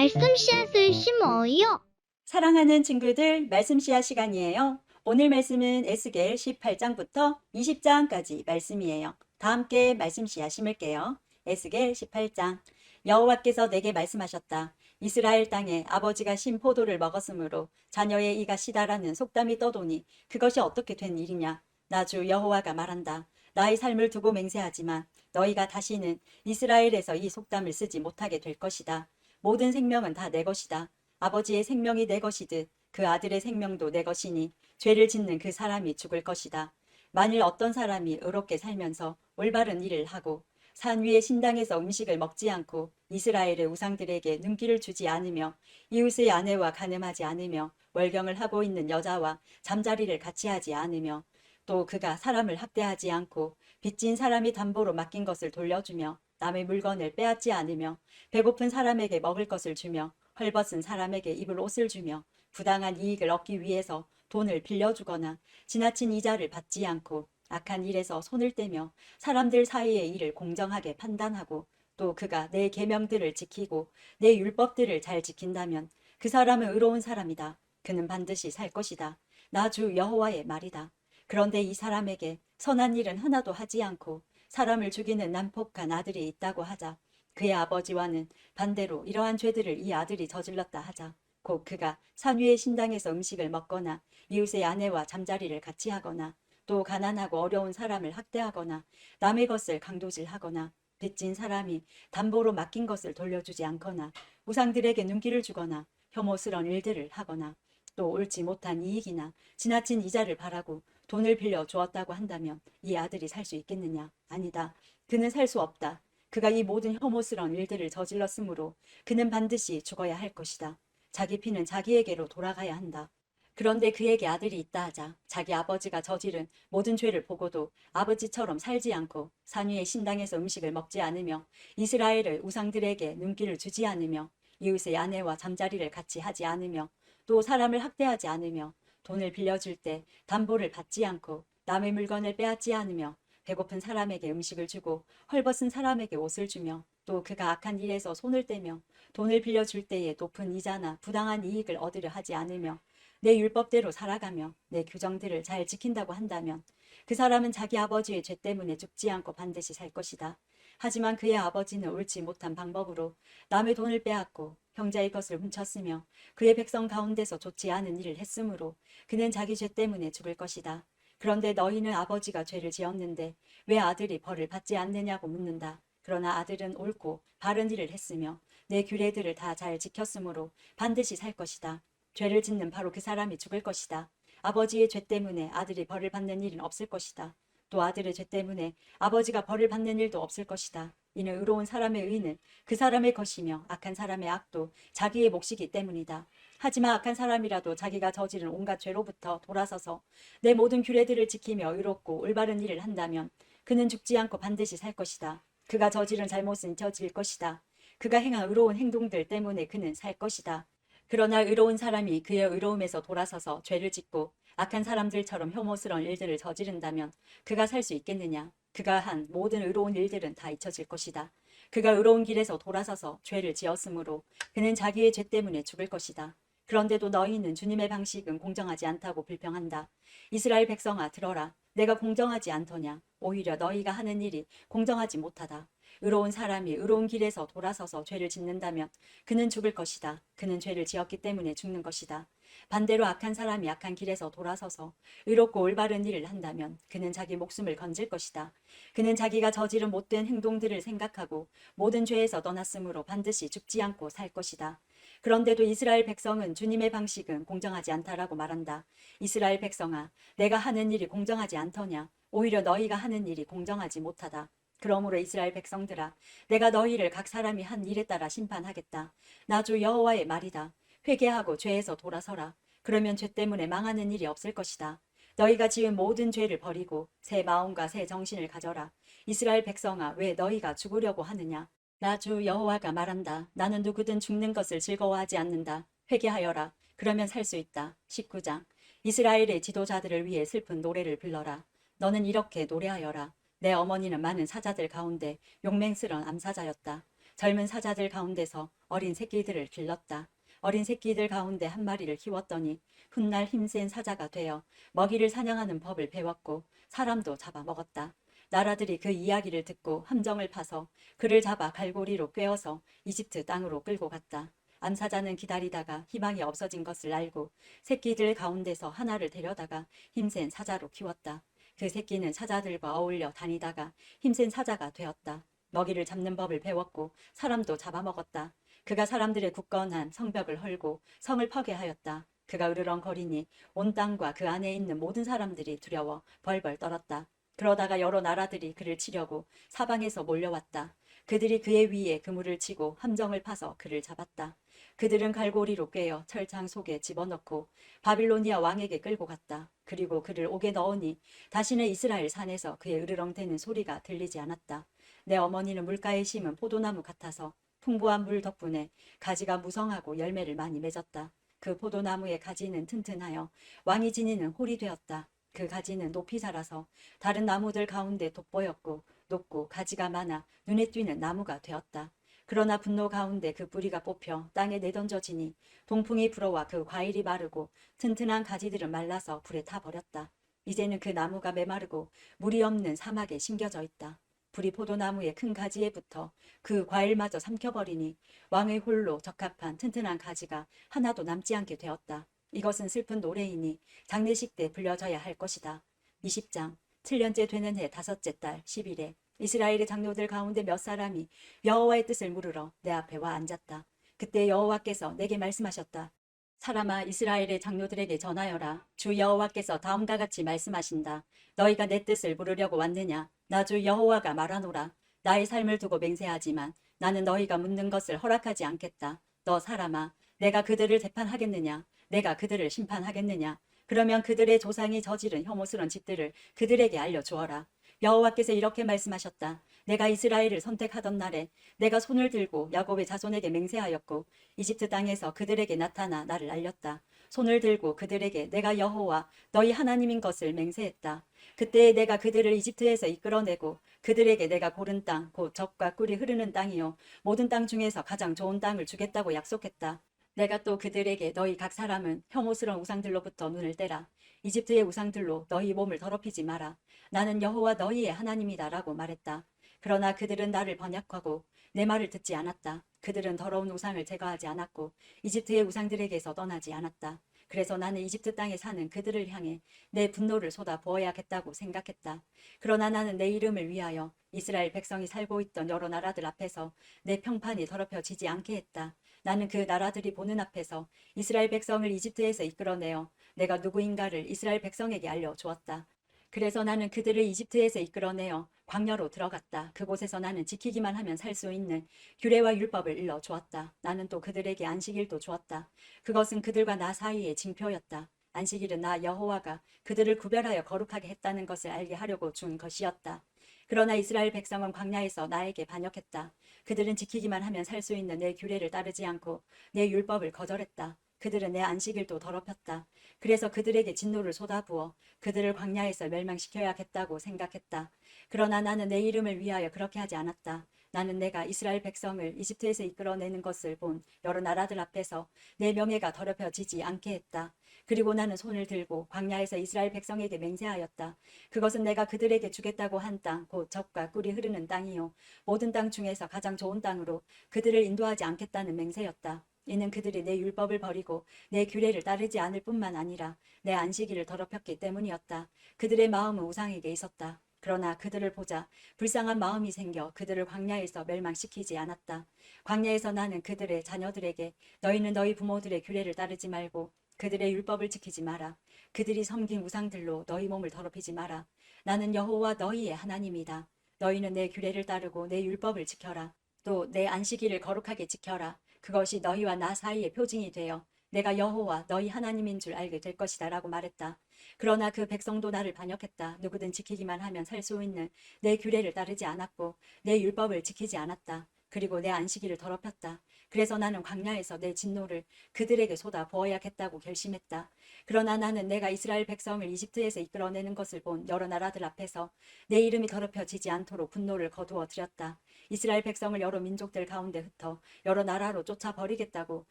말씀 씨앗을 심어요. 사랑하는 친구들, 말씀 씨앗 시간이에요. 오늘 말씀은 에스겔 18장부터 20장까지 말씀이에요. 다 함께 말씀 씨앗 심을게요. 에스겔 18장. 여호와께서 내게 말씀하셨다. 이스라엘 땅에 아버지가 신 포도를 먹었으므로 자녀의 이가 시다라는 속담이 떠도니 그것이 어떻게 된 일이냐. 나 주 여호와가 말한다. 나의 삶을 두고 맹세하지만 너희가 다시는 이스라엘에서 이 속담을 쓰지 못하게 될 것이다. 모든 생명은 다 내 것이다. 아버지의 생명이 내 것이듯 그 아들의 생명도 내 것이니 죄를 짓는 그 사람이 죽을 것이다. 만일 어떤 사람이 의롭게 살면서 올바른 일을 하고 산 위의 신당에서 음식을 먹지 않고 이스라엘의 우상들에게 눈길을 주지 않으며 이웃의 아내와 간음하지 않으며 월경을 하고 있는 여자와 잠자리를 같이 하지 않으며 또 그가 사람을 학대하지 않고 빚진 사람이 담보로 맡긴 것을 돌려주며 남의 물건을 빼앗지 않으며 배고픈 사람에게 먹을 것을 주며 헐벗은 사람에게 입을 옷을 주며 부당한 이익을 얻기 위해서 돈을 빌려주거나 지나친 이자를 받지 않고 악한 일에서 손을 떼며 사람들 사이의 일을 공정하게 판단하고 또 그가 내 계명들을 지키고 내 율법들을 잘 지킨다면 그 사람은 의로운 사람이다. 그는 반드시 살 것이다. 나 주 여호와의 말이다. 그런데 이 사람에게 선한 일은 하나도 하지 않고 사람을 죽이는 난폭한 아들이 있다고 하자. 그의 아버지와는 반대로 이러한 죄들을 이 아들이 저질렀다 하자. 곧 그가 산 위의 신당에서 음식을 먹거나 이웃의 아내와 잠자리를 같이 하거나 또 가난하고 어려운 사람을 학대하거나 남의 것을 강도질하거나 빚진 사람이 담보로 맡긴 것을 돌려주지 않거나 우상들에게 눈길을 주거나 혐오스러운 일들을 하거나 또 옳지 못한 이익이나 지나친 이자를 바라고 돈을 빌려 주었다고 한다면 이 아들이 살 수 있겠느냐? 아니다. 그는 살 수 없다. 그가 이 모든 혐오스러운 일들을 저질렀으므로 그는 반드시 죽어야 할 것이다. 자기 피는 자기에게로 돌아가야 한다. 그런데 그에게 아들이 있다 하자. 자기 아버지가 저지른 모든 죄를 보고도 아버지처럼 살지 않고 산 위의 신당에서 음식을 먹지 않으며 이스라엘의 우상들에게 눈길을 주지 않으며 이웃의 아내와 잠자리를 같이 하지 않으며 또 사람을 학대하지 않으며 돈을 빌려줄 때 담보를 받지 않고 남의 물건을 빼앗지 않으며 배고픈 사람에게 음식을 주고 헐벗은 사람에게 옷을 주며 또 그가 악한 일에서 손을 떼며 돈을 빌려줄 때에 높은 이자나 부당한 이익을 얻으려 하지 않으며 내 율법대로 살아가며 내 규정들을 잘 지킨다고 한다면 그 사람은 자기 아버지의 죄 때문에 죽지 않고 반드시 살 것이다. 하지만 그의 아버지는 옳지 못한 방법으로 남의 돈을 빼앗고 형제의 것을 훔쳤으며 그의 백성 가운데서 좋지 않은 일을 했으므로 그는 자기 죄 때문에 죽을 것이다. 그런데 너희는 아버지가 죄를 지었는데 왜 아들이 벌을 받지 않느냐고 묻는다. 그러나 아들은 옳고 바른 일을 했으며 내 규례들을 다 잘 지켰으므로 반드시 살 것이다. 죄를 짓는 바로 그 사람이 죽을 것이다. 아버지의 죄 때문에 아들이 벌을 받는 일은 없을 것이다. 또 아들의 죄 때문에 아버지가 벌을 받는 일도 없을 것이다. 이는 의로운 사람의 의는 그 사람의 것이며 악한 사람의 악도 자기의 몫이기 때문이다. 하지만 악한 사람이라도 자기가 저지른 온갖 죄로부터 돌아서서 내 모든 규례들을 지키며 의롭고 올바른 일을 한다면 그는 죽지 않고 반드시 살 것이다. 그가 저지른 잘못은 저질 것이다. 그가 행한 의로운 행동들 때문에 그는 살 것이다. 그러나 의로운 사람이 그의 의로움에서 돌아서서 죄를 짓고 악한 사람들처럼 혐오스러운 일들을 저지른다면 그가 살 수 있겠느냐? 그가 한 모든 의로운 일들은 다 잊혀질 것이다. 그가 의로운 길에서 돌아서서 죄를 지었으므로 그는 자기의 죄 때문에 죽을 것이다. 그런데도 너희는 주님의 방식은 공정하지 않다고 불평한다. 이스라엘 백성아 들어라. 내가 공정하지 않더냐. 오히려 너희가 하는 일이 공정하지 못하다. 의로운 사람이 의로운 길에서 돌아서서 죄를 짓는다면 그는 죽을 것이다. 그는 죄를 지었기 때문에 죽는 것이다. 반대로 악한 사람이 악한 길에서 돌아서서 의롭고 올바른 일을 한다면 그는 자기 목숨을 건질 것이다. 그는 자기가 저지른 못된 행동들을 생각하고 모든 죄에서 떠났으므로 반드시 죽지 않고 살 것이다. 그런데도 이스라엘 백성은 주님의 방식은 공정하지 않다라고 말한다. 이스라엘 백성아, 내가 하는 일이 공정하지 않더냐? 오히려 너희가 하는 일이 공정하지 못하다. 그러므로 이스라엘 백성들아, 내가 너희를 각 사람이 한 일에 따라 심판하겠다. 나 주 여호와의 말이다. 회개하고 죄에서 돌아서라. 그러면 죄 때문에 망하는 일이 없을 것이다. 너희가 지은 모든 죄를 버리고 새 마음과 새 정신을 가져라. 이스라엘 백성아, 왜 너희가 죽으려고 하느냐? 나 주 여호와가 말한다. 나는 누구든 죽는 것을 즐거워하지 않는다. 회개하여라. 그러면 살 수 있다. 19장. 이스라엘의 지도자들을 위해 슬픈 노래를 불러라. 너는 이렇게 노래하여라. 내 어머니는 많은 사자들 가운데 용맹스러운 암사자였다. 젊은 사자들 가운데서 어린 새끼들을 길렀다. 어린 새끼들 가운데 한 마리를 키웠더니 훗날 힘센 사자가 되어 먹이를 사냥하는 법을 배웠고 사람도 잡아먹었다. 나라들이 그 이야기를 듣고 함정을 파서 그를 잡아 갈고리로 꿰어서 이집트 땅으로 끌고 갔다. 암사자는 기다리다가 희망이 없어진 것을 알고 새끼들 가운데서 하나를 데려다가 힘센 사자로 키웠다. 그 새끼는 사자들과 어울려 다니다가 힘센 사자가 되었다. 먹이를 잡는 법을 배웠고 사람도 잡아먹었다. 그가 사람들의 굳건한 성벽을 헐고 성을 파괴하였다. 그가 으르렁거리니 온 땅과 그 안에 있는 모든 사람들이 두려워 벌벌 떨었다. 그러다가 여러 나라들이 그를 치려고 사방에서 몰려왔다. 그들이 그의 위에 그물을 치고 함정을 파서 그를 잡았다. 그들은 갈고리로 꿰어 철창 속에 집어넣고 바빌로니아 왕에게 끌고 갔다. 그리고 그를 옥에 넣으니 다시는 이스라엘 산에서 그의 으르렁대는 소리가 들리지 않았다. 내 어머니는 물가에 심은 포도나무 같아서 풍부한 물 덕분에 가지가 무성하고 열매를 많이 맺었다. 그 포도나무의 가지는 튼튼하여 왕이 지니는 홀이 되었다. 그 가지는 높이 자라서 다른 나무들 가운데 돋보였고 높고 가지가 많아 눈에 띄는 나무가 되었다. 그러나 분노 가운데 그 뿌리가 뽑혀 땅에 내던져지니 동풍이 불어와 그 과일이 마르고 튼튼한 가지들은 말라서 불에 타버렸다. 이제는 그 나무가 메마르고 물이 없는 사막에 심겨져 있다. 불이 포도나무의 큰 가지에 붙어 그 과일마저 삼켜버리니 왕의 홀로 적합한 튼튼한 가지가 하나도 남지 않게 되었다. 이것은 슬픈 노래이니 장례식 때 불려져야 할 것이다. 20장 7년째 되는 해 5째 달 10일에 이스라엘의 장로들 가운데 몇 사람이 여호와의 뜻을 물으러 내 앞에 와 앉았다. 그때 여호와께서 내게 말씀하셨다. 사람아, 이스라엘의 장로들에게 전하여라. 주 여호와께서 다음과 같이 말씀하신다. 너희가 내 뜻을 물으려고 왔느냐? 나 주 여호와가 말하노라. 나의 삶을 두고 맹세하지만 나는 너희가 묻는 것을 허락하지 않겠다. 너 사람아, 내가 그들을 재판하겠느냐? 내가 그들을 심판하겠느냐? 그러면 그들의 조상이 저지른 혐오스러운 짓들을 그들에게 알려주어라. 여호와께서 이렇게 말씀하셨다. 내가 이스라엘을 선택하던 날에 내가 손을 들고 야곱의 자손에게 맹세하였고 이집트 땅에서 그들에게 나타나 나를 알렸다. 손을 들고 그들에게 내가 여호와 너희 하나님인 것을 맹세했다. 그때에 내가 그들을 이집트에서 이끌어내고 그들에게 내가 고른 땅, 곧 젖과 꿀이 흐르는 땅이요 모든 땅 중에서 가장 좋은 땅을 주겠다고 약속했다. 내가 또 그들에게 너희 각 사람은 혐오스러운 우상들로부터 눈을 떼라. 이집트의 우상들로 너희 몸을 더럽히지 마라. 나는 여호와 너희의 하나님이다라고 말했다. 그러나 그들은 나를 번역하고 내 말을 듣지 않았다. 그들은 더러운 우상을 제거하지 않았고 이집트의 우상들에게서 떠나지 않았다. 그래서 나는 이집트 땅에 사는 그들을 향해 내 분노를 쏟아 부어야겠다고 생각했다. 그러나 나는 내 이름을 위하여 이스라엘 백성이 살고 있던 여러 나라들 앞에서 내 평판이 더럽혀지지 않게 했다. 나는 그 나라들이 보는 앞에서 이스라엘 백성을 이집트에서 이끌어내어 내가 누구인가를 이스라엘 백성에게 알려주었다. 그래서 나는 그들을 이집트에서 이끌어내어 광야로 들어갔다. 그곳에서 나는 지키기만 하면 살 수 있는 규례와 율법을 일러주었다. 나는 또 그들에게 안식일도 주었다. 그것은 그들과 나 사이의 징표였다. 안식일은 나 여호와가 그들을 구별하여 거룩하게 했다는 것을 알게 하려고 준 것이었다. 그러나 이스라엘 백성은 광야에서 나에게 반역했다. 그들은 지키기만 하면 살 수 있는 내 규례를 따르지 않고 내 율법을 거절했다. 그들은 내 안식일도 더럽혔다. 그래서 그들에게 진노를 쏟아부어 그들을 광야에서 멸망시켜야겠다고 생각했다. 그러나 나는 내 이름을 위하여 그렇게 하지 않았다. 나는 내가 이스라엘 백성을 이집트에서 이끌어내는 것을 본 여러 나라들 앞에서 내 명예가 더럽혀지지 않게 했다. 그리고 나는 손을 들고 광야에서 이스라엘 백성에게 맹세하였다. 그것은 내가 그들에게 주겠다고 한 땅, 곧 젖과 꿀이 흐르는 땅이요 모든 땅 중에서 가장 좋은 땅으로 그들을 인도하지 않겠다는 맹세였다. 이는 그들이 내 율법을 버리고 내 규례를 따르지 않을 뿐만 아니라 내 안식일을 더럽혔기 때문이었다. 그들의 마음은 우상에게 있었다. 그러나 그들을 보자 불쌍한 마음이 생겨 그들을 광야에서 멸망시키지 않았다. 광야에서 나는 그들의 자녀들에게 너희는 너희 부모들의 규례를 따르지 말고 그들의 율법을 지키지 마라. 그들이 섬긴 우상들로 너희 몸을 더럽히지 마라. 나는 여호와 너희의 하나님이다. 너희는 내 규례를 따르고 내 율법을 지켜라. 또 내 안식일을 거룩하게 지켜라. 그것이 너희와 나 사이의 표징이 되어 내가 여호와 너희 하나님인 줄 알게 될 것이다 라고 말했다. 그러나 그 백성도 나를 반역했다. 누구든 지키기만 하면 살 수 있는 내 규례를 따르지 않았고 내 율법을 지키지 않았다. 그리고 내 안식일을 더럽혔다. 그래서 나는 광야에서 내 진노를 그들에게 쏟아 부어야겠다고 결심했다. 그러나 나는 내가 이스라엘 백성을 이집트에서 이끌어내는 것을 본 여러 나라들 앞에서 내 이름이 더럽혀지지 않도록 분노를 거두어 들였다. 이스라엘 백성을 여러 민족들 가운데 흩어 여러 나라로 쫓아버리겠다고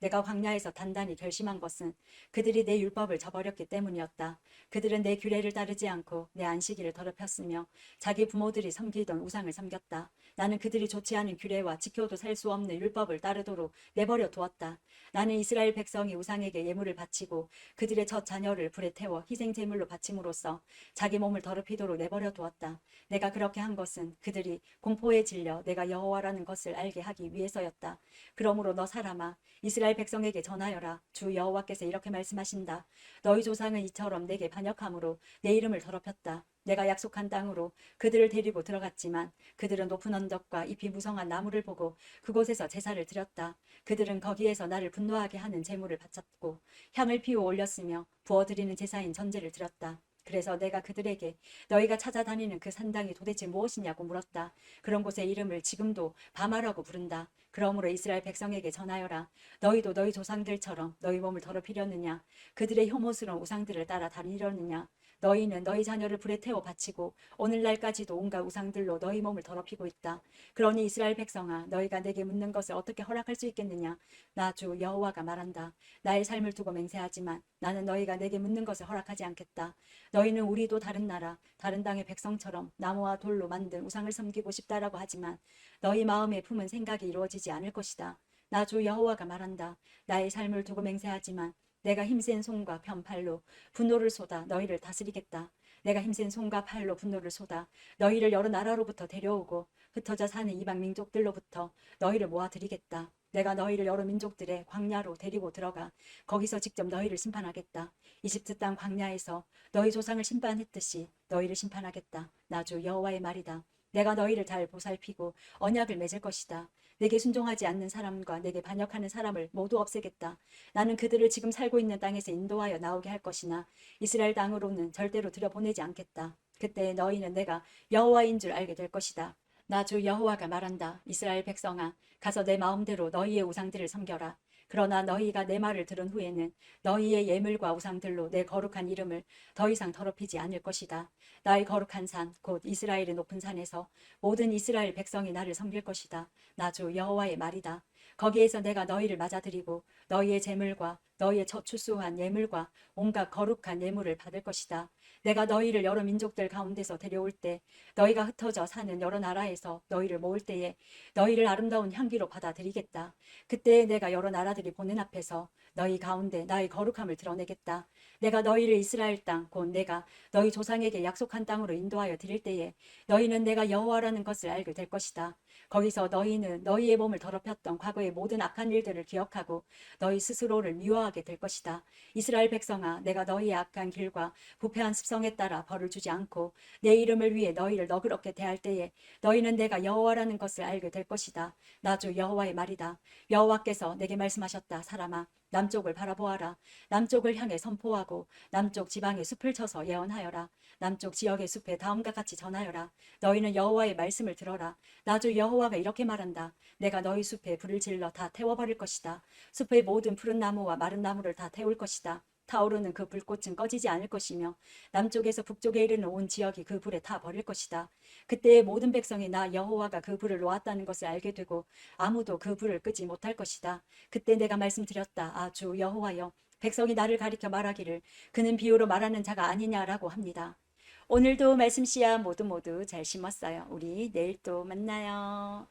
내가 광야에서 단단히 결심한 것은 그들이 내 율법을 저버렸기 때문이었다. 그들은 내 규례를 따르지 않고 내 안식일을 더럽혔으며 자기 부모들이 섬기던 우상을 섬겼다. 나는 그들이 좋지 않은 규례와 지켜도 살 수 없는 율법을 따르도록 내버려 두었다. 나는 이스라엘 백성이 우상에게 예물을 바치고 그들의 첫 자녀를 불에 태워 희생 제물로 바침으로써 자기 몸을 더럽히도록 내버려 두었다. 내가 그렇게 한 것은 그들이 공포에 질려 내가 여호와라는 것을 알게 하기 위해서였다. 그러므로 너 사람아, 이스라엘 백성에게 전하여라. 주 여호와께서 이렇게 말씀하신다. 너희 조상은 이처럼 내게 반역함으로 내 이름을 더럽혔다. 내가 약속한 땅으로 그들을 데리고 들어갔지만 그들은 높은 언덕과 잎이 무성한 나무를 보고 그곳에서 제사를 드렸다. 그들은 거기에서 나를 분노하게 하는 제물을 바쳤고 향을 피워 올렸으며 부어드리는 제사인 전제를 드렸다. 그래서 내가 그들에게 너희가 찾아다니는 그 산당이 도대체 무엇이냐고 물었다. 그런 곳의 이름을 지금도 바마라고 부른다. 그러므로 이스라엘 백성에게 전하여라. 너희도 너희 조상들처럼 너희 몸을 더럽히려느냐? 그들의 혐오스러운 우상들을 따라 다니려느냐? 너희는 너희 자녀를 불에 태워 바치고 오늘날까지도 온갖 우상들로 너희 몸을 더럽히고 있다. 그러니 이스라엘 백성아, 너희가 내게 묻는 것을 어떻게 허락할 수 있겠느냐? 나 주 여호와가 말한다. 나의 삶을 두고 맹세하지만 나는 너희가 내게 묻는 것을 허락하지 않겠다. 너희는 우리도 다른 나라, 다른 땅의 백성처럼 나무와 돌로 만든 우상을 섬기고 싶다라고 하지만 너희 마음에 품은 생각이 이루어지지 않을 것이다. 나 주 여호와가 말한다. 나의 삶을 두고 맹세하지만 내가 힘센 손과 편팔로 분노를 쏟아 너희를 다스리겠다. 내가 힘센 손과 팔로 분노를 쏟아 너희를 여러 나라로부터 데려오고 흩어져 사는 이방 민족들로부터 너희를 모아드리겠다. 내가 너희를 여러 민족들의 광야로 데리고 들어가 거기서 직접 너희를 심판하겠다. 이집트 땅 광야에서 너희 조상을 심판했듯이 너희를 심판하겠다. 나 주 여호와의 말이다. 내가 너희를 잘 보살피고 언약을 맺을 것이다. 내게 순종하지 않는 사람과 내게 반역하는 사람을 모두 없애겠다. 나는 그들을 지금 살고 있는 땅에서 인도하여 나오게 할 것이나 이스라엘 땅으로는 절대로 들여보내지 않겠다. 그때 너희는 내가 여호와인 줄 알게 될 것이다. 나 주 여호와가 말한다. 이스라엘 백성아, 가서 내 마음대로 너희의 우상들을 섬겨라. 그러나 너희가 내 말을 들은 후에는 너희의 예물과 우상들로 내 거룩한 이름을 더 이상 더럽히지 않을 것이다. 나의 거룩한 산, 곧 이스라엘의 높은 산에서 모든 이스라엘 백성이 나를 섬길 것이다. 나 주 여호와의 말이다. 거기에서 내가 너희를 맞아들이고 너희의 제물과 너희의 저추수한 예물과 온갖 거룩한 예물을 받을 것이다. 내가 너희를 여러 민족들 가운데서 데려올 때 너희가 흩어져 사는 여러 나라에서 너희를 모을 때에 너희를 아름다운 향기로 받아들이겠다. 그때 내가 여러 나라들이 보는 앞에서 너희 가운데 나의 거룩함을 드러내겠다. 내가 너희를 이스라엘 땅, 곧 내가 너희 조상에게 약속한 땅으로 인도하여 드릴 때에 너희는 내가 여호와라는 것을 알게 될 것이다. 거기서 너희는 너희의 몸을 더럽혔던 과거의 모든 악한 일들을 기억하고 너희 스스로를 미워하게 될 것이다. 이스라엘 백성아, 내가 너희의 악한 길과 부패한 습성에 따라 벌을 주지 않고 내 이름을 위해 너희를 너그럽게 대할 때에 너희는 내가 여호와라는 것을 알게 될 것이다. 나 주 여호와의 말이다. 여호와께서 내게 말씀하셨다. 사람아, 남쪽을 바라보아라. 남쪽을 향해 선포하고 남쪽 지방에 숲을 쳐서 예언하여라. 남쪽 지역의 숲에 다음과 같이 전하여라. 너희는 여호와의 말씀을 들어라. 나 주 여호와가 이렇게 말한다. 내가 너희 숲에 불을 질러 다 태워버릴 것이다. 숲의 모든 푸른 나무와 마른 나무를 다 태울 것이다. 타오르는 그 불꽃은 꺼지지 않을 것이며 남쪽에서 북쪽에 이르는 온 지역이 그 불에 타 버릴 것이다. 그때의 모든 백성이 나 여호와가 그 불을 놓았다는 것을 알게 되고 아무도 그 불을 끄지 못할 것이다. 그때 내가 말씀드렸다. 아, 주 여호와여, 백성이 나를 가리켜 말하기를 그는 비유로 말하는 자가 아니냐라고 합니다. 오늘도 말씀 씨앗 모두 잘 심었어요. 우리 내일 또 만나요.